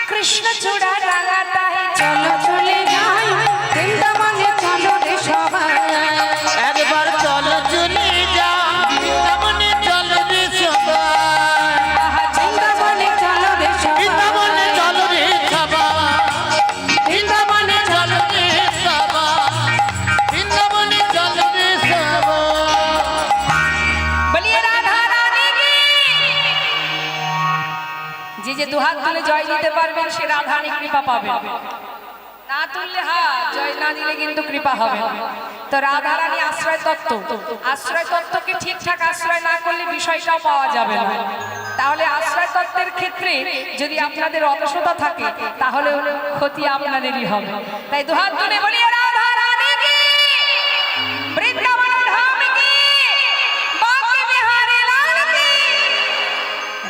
কৃষ্ণ চূড়া রাঙা তাই চলো চলে যাই বৃন্দাবনে চলো রে সবাই একবার চলো চলে যা বৃন্দাবনে চলো রে সবাই বৃন্দাবনে চলো রে বৃন্দাবনে সবাই চলো রে সবাই বৃন্দাবনে চলো রে সবাই বৃন্দাবনে চলো রে সবাই বলিয়ে রাধা রানী কি। যে দুহাত তুলে জয় দিতে পারবেন সে রাধারানী কৃপা পাবে, না তুললে হাত জয় না দিলে কিন্তু কৃপা হবে না। তো রাধারানী আশ্রয় তত্ত্বকে ঠিকঠাক আশ্রয় না করলে বিষয়টাও পাওয়া যাবে না। তাহলে আশ্রয় তত্ত্বের ক্ষেত্রে যদি আপনাদের অলসতা থাকে তাহলে ক্ষতি আপনাদেরই হবে। তাই দুহাত তুলে বলিয়ে রাধা রানী কি, বৃন্দাবন ধাম কি, বাঁকে বিহারী লাল কি।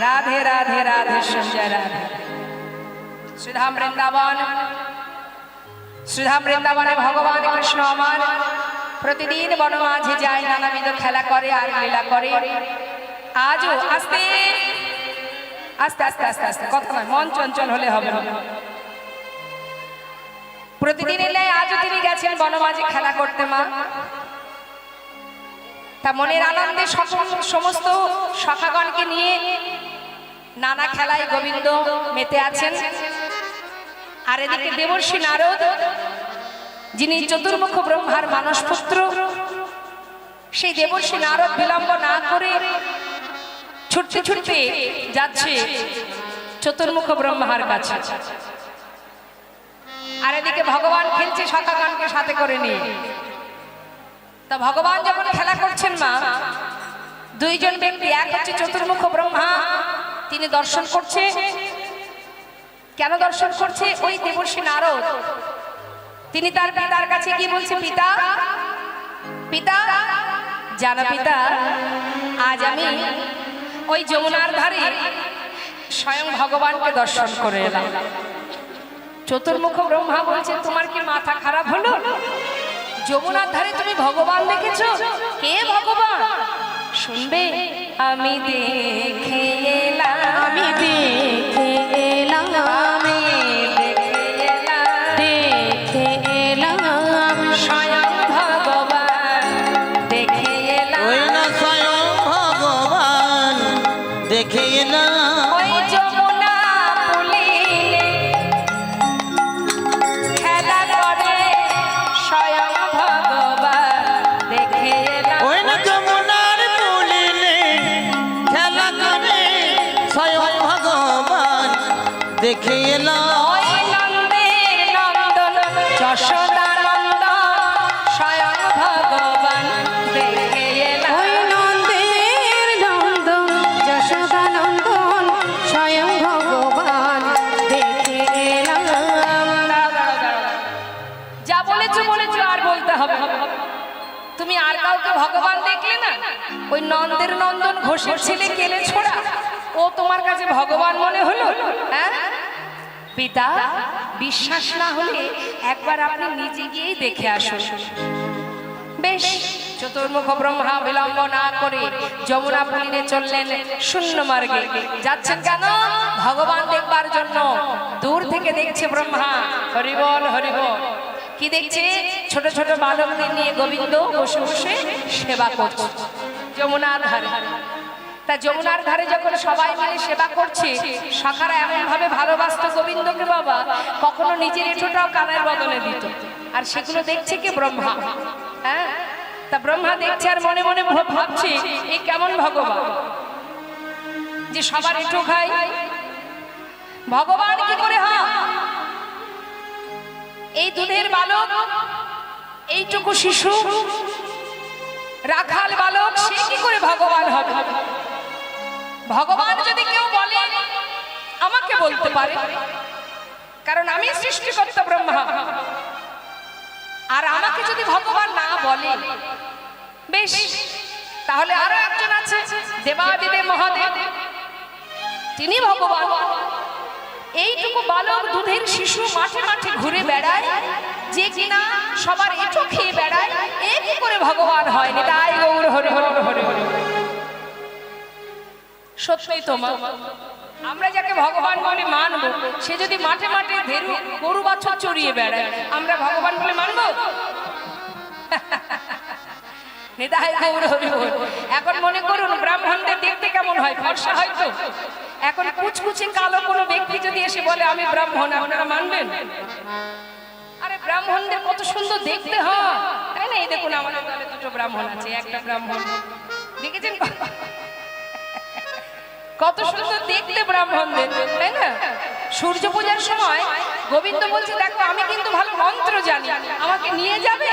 রাধে রাধে রাধে সঞ্জয় রাধে। শ্রীধাম বৃন্দাবনে ভগবান কৃষ্ণ আমার প্রতিদিন বন মাঝে যায়, নানাবিধ খেলা করে আর লীলা করে। আজও আস্তে আস্তে আস্তে আস্তে আস্তে কথা নয়, মন চঞ্চল হলে হবে না। প্রতিদিন এলে আজও তিনি গেছেন বনমাঝে খেলা করতে মা। তা মনের আনন্দে সমস্ত সখাগণকে নিয়ে নানা খেলায় গোবিন্দ মেতে আছেন। আর এদিকে দেবর্ষি নারদ, যিনি চতুর্মুখ ব্রহ্মার মানস পুত্র, সেই দেবর্ষি নারদ বিলম্ব না করে ছুটতে ছুটতে যাচ্ছে চতুর্মুখ ব্রহ্মার কাছে। আর এদিকে ভগবান খেলছে সখাগণকে সাথে করে নিয়ে। তা ভগবান যখন খেলা করছেন মা, দুইজন ব্যক্তি, এক হচ্ছে চতুর্মুখ ব্রহ্মা, তিনি দর্শন করছে। কেন দর্শন করছে? ওই দেবর্ষি নারদ তিনি তার পিতার কাছে গিয়ে বলছে, পিতা পিতা জানা পিতা, আজ আমি ওই যমুনার ধারে স্বয়ং ভগবানকে দর্শন করে এলাম। চতুর্মুখ ব্রহ্মা বলছে, তোমার কি মাথা খারাপ হলো? যমুনার ধারে তুমি ভগবান দেখেছো? কে ভগবান? শুনবে, আমি দেখে এলাম, আমি দেখে এলাম আমি দেখে এলাম, দেখে এলাম স্বয়ং ভগবান দেখে এলাম। ওই না স্বয়ং ভগবান দেখে এলাম ওই যমুনা পুলিনে খেলা করে স্বয়ং ভগবান দেখে এলাম। ওই না যমুনার পুলিনে খেলা করে স্বয়ং ভগবান দেখে এলাম ওই নন্দের নন্দন যশোদা নন্দন স্বয়ং ভগবান দেখে এলাম। ওই নন্দের ভগবান দেখলে না, ওই নন্দের নন্দন ঘোষের ছেলে কেলে ছোড়া, ও তোমার কাছে ভগবান মনে হলো? হ্যাঁ পিতা, বিশ্বাস না হলে একবার আপনি নিজে গিয়েই দেখে আসুন। বেশ, চতুর্মুখ ব্রহ্মা বিলম্ব না করে যমুনা পুলিনে চললেন শূন্য মার্গে। যাচ্ছেন কেন? ভগবান দেখবার জন্য। দূর থেকে দেখছে ব্রহ্মা, হরিবল হরিবল। কি দেখছে? ছোট ছোট বালকদের নিয়ে গোবিন্দ বসে বসে সেবা করছে যমুনার ধারে। তা যমুনার ধারে যখন সবাই মিলে সেবা করছে, সখারা এমন ভাবে ভালোবাসতো গোবিন্দকে বাবা, কখনো নিজের এঁঠোটাও কানের বদলে দিত। আর সেগুলো দেখছে কে? ব্রহ্মা। হ্যাঁ, তা ব্রহ্মা দেখছে আর মনে মনে ভাবছে, এই কেমন ভগবান যে সবার এঁঠো খায়? ভগবান কি করে হয়? এই দুধের বালক, এইটুকু শিশু রাখাল বালক, সে কি করে ভগবান হবে? ভগবান যদি কেউ বলে আমাকে বলতে পারে, কারণ আমি সৃষ্টিকর্তা ব্রহ্মা। আর আমাকে যদি ভগবান না বলে, বেশ, তাহলে আরো একজন আছে, দেবাদিদেব মহাদেব, তিনি ভগবান। এইটুকু বালক দুধের শিশু মাঠে মাঠে ঘুরে বেড়ায়, যে কিনা সবার এঁঠো খেয়ে বেড়ায়, এ কি করে ভগবান হয়? নিতাই গৌর হরি হরি হরি হরি। সত্যই তো মা, আমরা যাকে ভগবান বলে মানবো, সে যদি মাঠে মাঠে গরু বাছুর চড়িয়ে বেড়ায়, আমরা ভগবান বলে মানবো? নিতাই গৌর হরি হরি। এখন মনে করুন ব্রাহ্মণদের দেখতে কেমন হয়? ফর্সা হয়তো। এখন কুচকুচে কালো কোনো ব্যক্তি যদি এসে বলে আমি ব্রাহ্মণ, আপনারা মানবেন? আরে ব্রাহ্মণদের কত সুন্দর দেখতে হয়, তাই না? এই দেখুন আমাদের দলে দুটো ব্রাহ্মণ আছে, একটা ব্রাহ্মণ, দেখেছেন কত সুন্দর দেখতে ব্রাহ্মণদের, তাই না? সূর্য পূজার সময় গোবিন্দ বলছে, দেখো আমি কিন্তু ভালো মন্ত্র জানি, আমাকে নিয়ে যাবে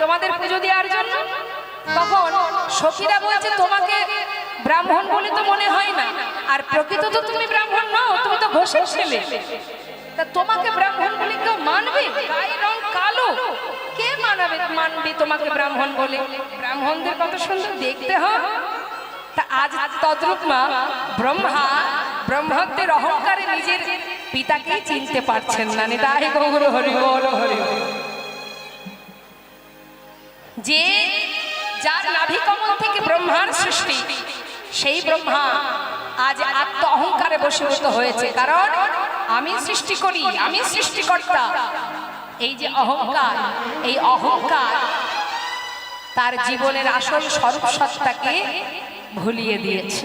তোমাদের পুজো দেওয়ার জন্য। তখন সখীরা বলছে, তোমাকে ব্রাহ্মণ বলে তো মনে হয় না, আর প্রকৃত তো তুমি ব্রাহ্মণ নও, তুমি তো ঘোষের ছেলে, তা তোমাকে ব্রাহ্মণ বলে কেউ মানবে? গায়ের রং কালো, কে মানবে তোমাকে ব্রাহ্মণ বলে? ব্রাহ্মণদের কত সুন্দর দেখতে হয়। তা আজ তদ্রূপ মা, ব্রহ্মা ব্রহ্মত্বের অহংকারে নিজের পিতাকেই চিনতে পারছেন না। নিতাই গৌর হরি বল হরি। যে যার নাভিকমল থেকে ব্রহ্মার সৃষ্টি, সেই ব্রহ্মা আজ আত্ম অহংকারে বশীভূত হয়েছে, কারণ আমি সৃষ্টি করি, আমি সৃষ্টিকর্তা। এই যে অহংকার, এই অহংকার তার জীবনের আসল স্বরূপ সত্তাকে ভুলিয়ে দিয়েছে।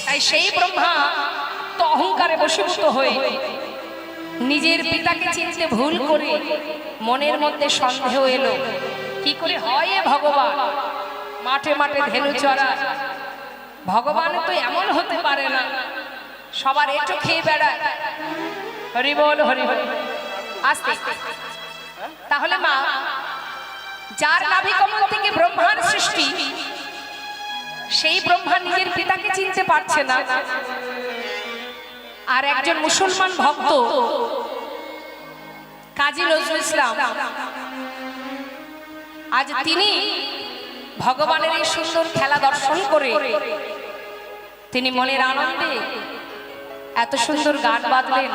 তাই সেই ব্রহ্মা তো অহংকারে বশীভূত হয়ে নিজের পিতাকে চিনতে ভুল করে মনের মধ্যে সন্দেহ এলো, কি করে হয় এ ভগবান? মাঠে মাঠে ধেনু চড়া ভগবান তো এমন হতে পারে না, সবার এঁঠো খেয়ে বেড়ায়। হরি বল হরি হরি। আস্তে তাহলে মা, যার নাভিকমল থেকে ব্রহ্মার সৃষ্টি, সেই ব্রহ্মা নিজের পিতাকে চিনতে পারছে না। আর একজন মুসলমান ভক্ত কাজী নজরুল ইসলাম, আজ তিনি ভগবানের এই সুন্দর খেলা দর্শন করে তিনি মনের আনন্দে এত সুন্দর গান বাঁধলেন।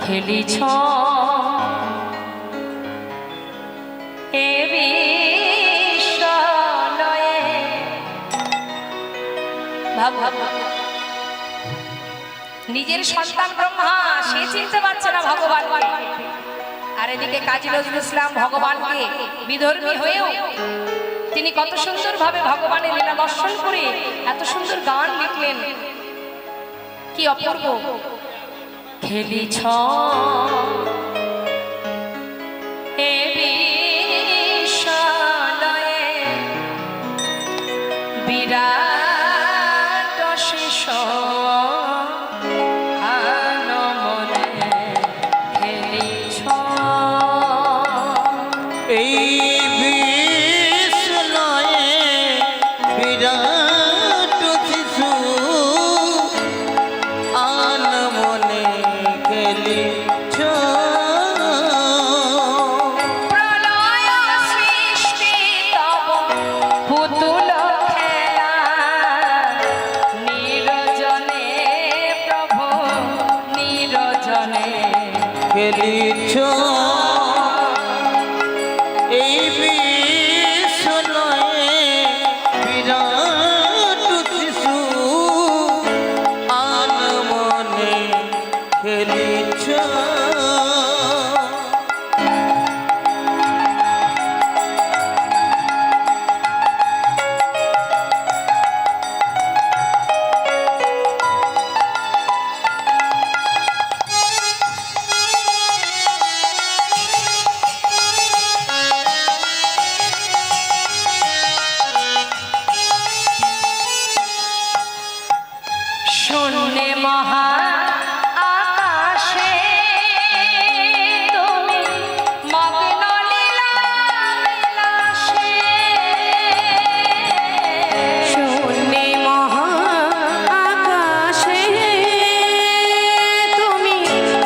খেলিছ এ বিশ্বলয়ে, নিজের সন্তান ব্রহ্মা, সে চিনতে পারছে না ভগবানকে। আর এদিকে কাজী নজরুল ইসলাম ভগবানকে বিধর্মী হয়েও তিনি কত সুন্দর ভাবে ভগবানের লীলা দর্শন করে এত সুন্দর গান লিখলেন, কি অপূর্ব। খেলিছ এ বিশ্বলয়ে বিরাট শেষ আনমনে, খেলিছ এই বিশ্বলয়ে বিরাট শিশু আনমনে খেলিছ। প্রলয় সৃষ্টি তব খেলিছ এই বিশ্বলয়ে বিরাট শিশু আনমনে খেলিছ শূন্যে মহা আকাশে তুমি মগ্ন লীলা বিলাসে। শূন্যে মহা আকাশে তুমি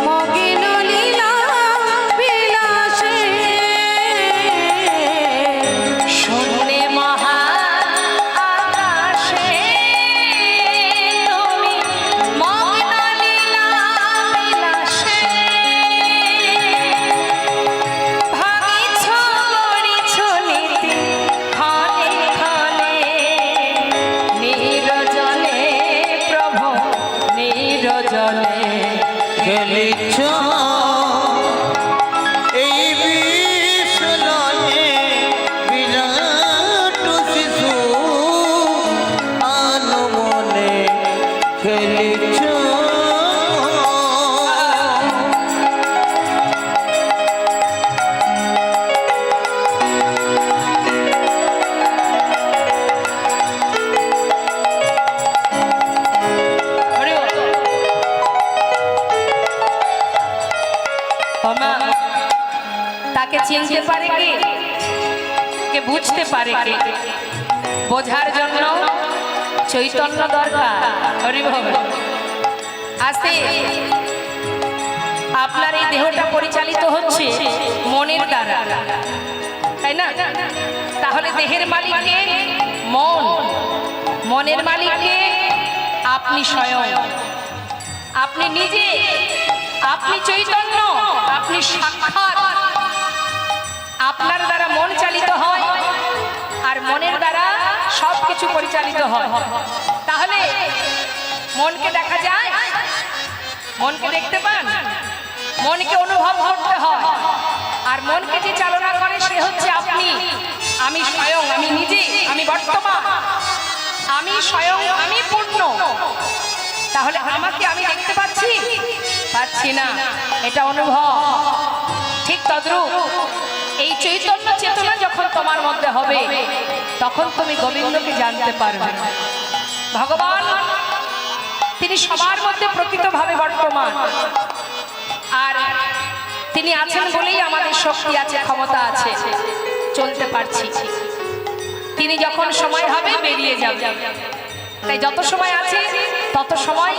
মগ্ন লীলা বিলাসে। শূন্যে মহা আকাশে তুমি মগ্ন লীলা বিলাসে। ভাঙিছ গড়িছ নীতি ক্ষণে ক্ষণে নিরজনে প্রভু নিরজনে। খেলিছ এই বিশ্বলয়ে বিরাট শিশু আনমনে খেলিছ হরি বল। ওমা, তাকে চিনতে পারে কে? কে বুঝতে পারে কে? বোঝার জন্য চৈতন্য দরকার। হরি বল। আস্তে আপনার এই দেহটা পরিচালিত হচ্ছে মনের দ্বারা, তাই না? তাহলে দেহের মালিককে মন, মনের মালিককে আপনি স্বয়ং, আপনি নিজে, আপনি চৈতন্য, আপনি সাক্ষাৎ। আপনার দ্বারা মন চালিত হয় আর মনের দ্বারা সবকিছু পরিচালিত হয়। তাহলে মনকে দেখা যায়, মনকে দেখতে পান, মনকে অনুভব করতে হয়। আর মনকে যে চালনা করে সে হচ্ছে আপনি, আমি স্বয়ং, আমি নিজে, আমি বর্তমান, আমি স্বয়ং, আমি পূর্ণ। তাহলে আমাকে আমি দেখতে পাচ্ছি? পাচ্ছি না, এটা অনুভব। ঠিক তদ্রূপ এই চৈতন্য চেতনা যখন তোমার মধ্যে হবে তখন তুমি গোবিন্দকে জানতে পারবে। ভগবান তিনি সবার মধ্যে প্রকৃতভাবে বর্তমান, আর তিনি আছেন বলেই আমাদের শক্তি আছে, ক্ষমতা আছে, চলতে পারছি। তিনি যখন সময় হবে বেরিয়ে যাবে। তাই যত সময় আছে তত সময়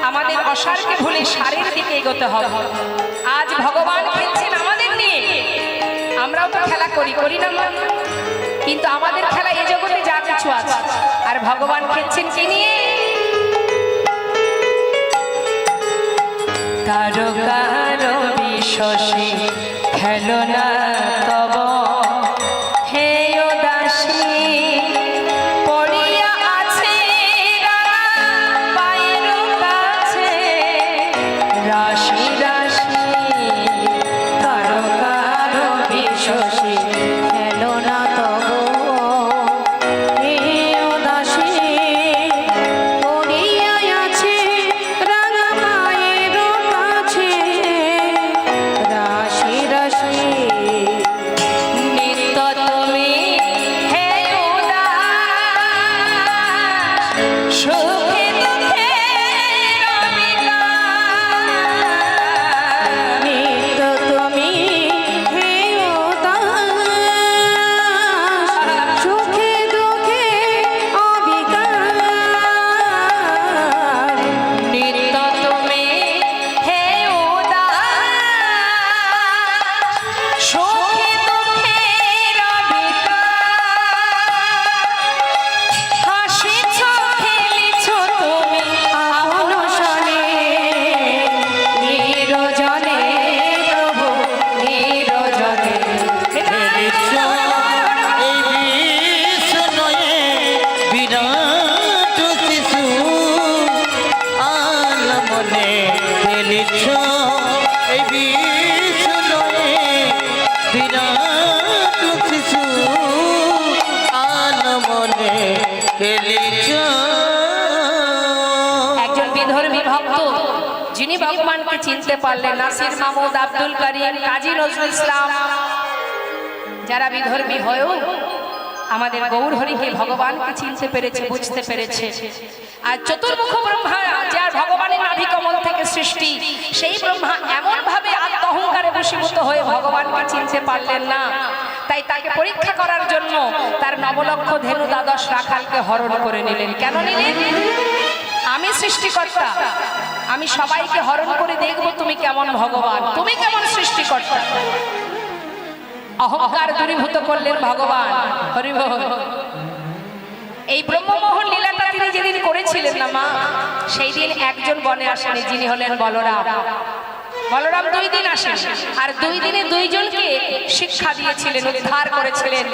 আমাদের অসারকে ভুলে সারের দিকে এগোতে হবে। আজ ভগবান খেলছেন আমাদের নিয়ে, আমরাও তো খেলা করি, করি না? কিন্তু আমাদের খেলা এই জগতে যা কিছু আছে, আর ভগবান খেলছেন কি নিয়ে? কারো কারো বিশ্বসে খেলো না তব হে দাসী। পড়িয়া আছে রাঙা পায়ের কাছে রাশি রাশি। কারো কারো বিশ্বসে খেলো না তব হে দাসী। পড়িয়া আছে রাঙা মায়ের কাছে রাশি রাশি। নিত্য তুমি হে উদাস, সুখে দুঃখে রবিকার। নিত্য তুমি হে উদাস, সুখে দুঃখে অবিকার। নিত্য তুমি হে উদাস, সুখে দুঃখে রবিকার। হাসিছ খেলিছ খেলিছ একজন বিধর্মী ভক্ত যিনি ভগবানকে চিনতে পারলেন, নাসির মাহমুদ, আব্দুল করিম, কাজী নজরুল ইসলাম, যারা বিধর্মী হয়েও আমাদের গৌর হরিকে ভগবানকে চিনতে পেরেছে, বুঝতে পেরেছে। আর চতুর্মুখ ব্রহ্মা, যার ভগবানের নাভি কমল থেকে সৃষ্টি, সেই ব্রহ্মা এমন ভাবে আত্ম অহংকারে বশীভূত হয়ে ভগবানকে চিনতে পারলেন না, তাই তাকে পরীক্ষা করার জন্য তার নবলক্ষ ধেনু দ্বাদশ রাখালকে হরণ করে নিলেন। কেন নিলেন? আমি সৃষ্টিকর্তা, আমি সবাইকে হরণ করে দেখবো তুমি কেমন ভগবান, তুমি কেমন সৃষ্টিকর্তা। অহংকার দূরীভূত করলেন ভগবান। হরি বল। এই ব্রহ্মমোহন লীলাটা তিনি যেদিন করেছিলেন না মা, সেই দিন একজন বনে আসেনি, যিনি হলেন বলরাম। বলরাম 2 দিন আসেন, আর 2 দিনে 2 জনকে শিক্ষা দিয়েছিলেন, উদ্ধার করেছিলেন।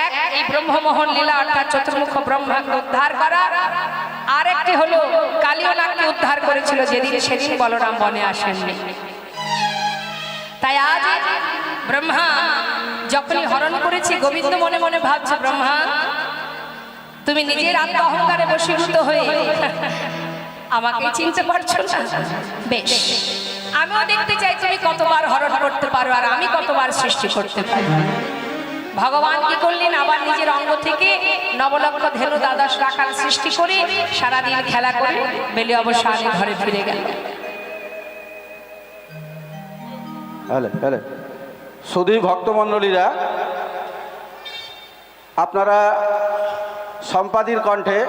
এক, এই ব্রহ্মমোহন লীলা অর্থাৎ চতুর্মুখ ব্রহ্মাকে উদ্ধার করা, আর একটি হলো কালিয়নাগকে উদ্ধার করেছিল যেদিন, সেদিন বলরাম বনে আসেননি। তাই আজ ব্রহ্মা যখনই হরণ করেছি, গোবিন্দ মনে মনে ভাবছে, ব্রহ্মা তুমি নিজের আত্ম অহংকারে বশীভূত হয়ে আমাকে চিনতে পারছো না। বেশ, আমিও দেখতে চাই তুমি কতবার হরণ করতে পারো আর আমি কতবার সৃষ্টি করতে পারি। ভগবান কি করলেন? আবার নিজের অঙ্গ থেকে নবলক্ষ ধেনু দ্বাদশ রাখাল সৃষ্টি করে সারাদিন খেলা করে বেলি অবসানে ঘরে ফিরে গেল। সুধী ভক্তমণ্ডলীরা, আপনারা সম্পাদীর কণ্ঠে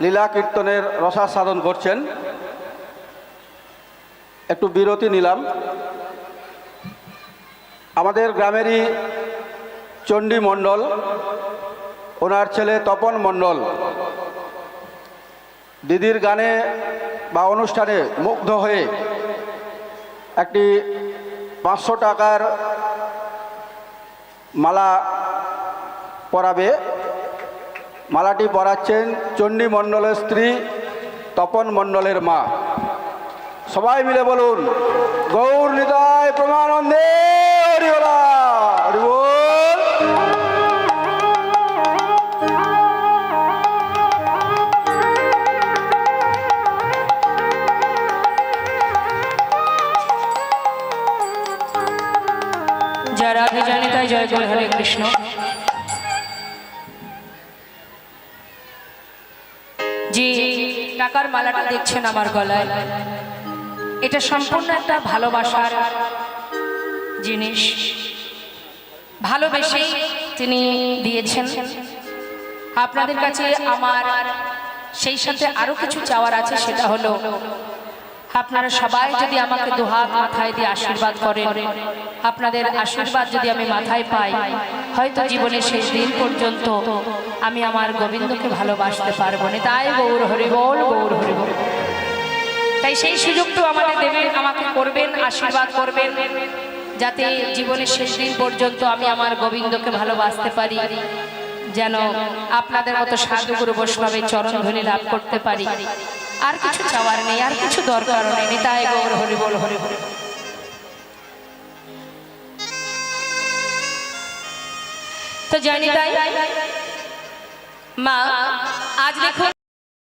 লীলা কীর্তনের রসাস্বাদন করছেন। একটু বিরতি নিলাম। আমাদের গ্রামেরই চণ্ডী মণ্ডল, ওনার ছেলে তপন মণ্ডল দিদির গানে বা অনুষ্ঠানে মুগ্ধ হয়ে একটি 500 টাকার মালা পরাবে। মালাটি পরাচ্ছেন চণ্ডী মণ্ডলের স্ত্রী তপন মণ্ডলের মা। সবাই মিলে বলুন, গৌর নিতাই প্রমানন্দে হরি বল, হরি বল। জয় রাধে, জয় নিতাই, জয় গৌর, হরে কৃষ্ণ। যে টাকার মালাটা দেখছেন আমার গলায়, এটা সম্পূর্ণ একটা ভালোবাসার জিনিস। ভালোবেসে তিনি দিয়েছেন। আপনাদের কাছে আমার সেই সাথে আরো কিছু চাওয়ার আছে, সেটা হলো আপনারা সবাই যদি আমাকে দুহাত মাথায় দিয়ে আশীর্বাদ করেন, আপনাদের আশীর্বাদ যদি আমি মাথায় পাই, হয়তো জীবনের শেষ দিন পর্যন্ত আমি আমার গোবিন্দকে ভালোবাসতে পারবো না। তাই গৌর হরি বল, গৌর হরি বল। তাই সেই সুযোগটা আমাদের দেবেন, আমাকে করবেন, আশীর্বাদ করবেন, যাতে জীবনের শেষ দিন পর্যন্ত আমি আমার গোবিন্দকে ভালোবাসতে পারি, যেন আপনাদের মতো সাধুগুরু বৈষ্ণবের চরণধ্বনি লাভ করতে পারি। আর কিছু চাওয়ার নেই, আর কিছু দরকার নেই। তাই গৌর হরি বল, হরি বল। তো জানি তাই মা, আজ দেখুন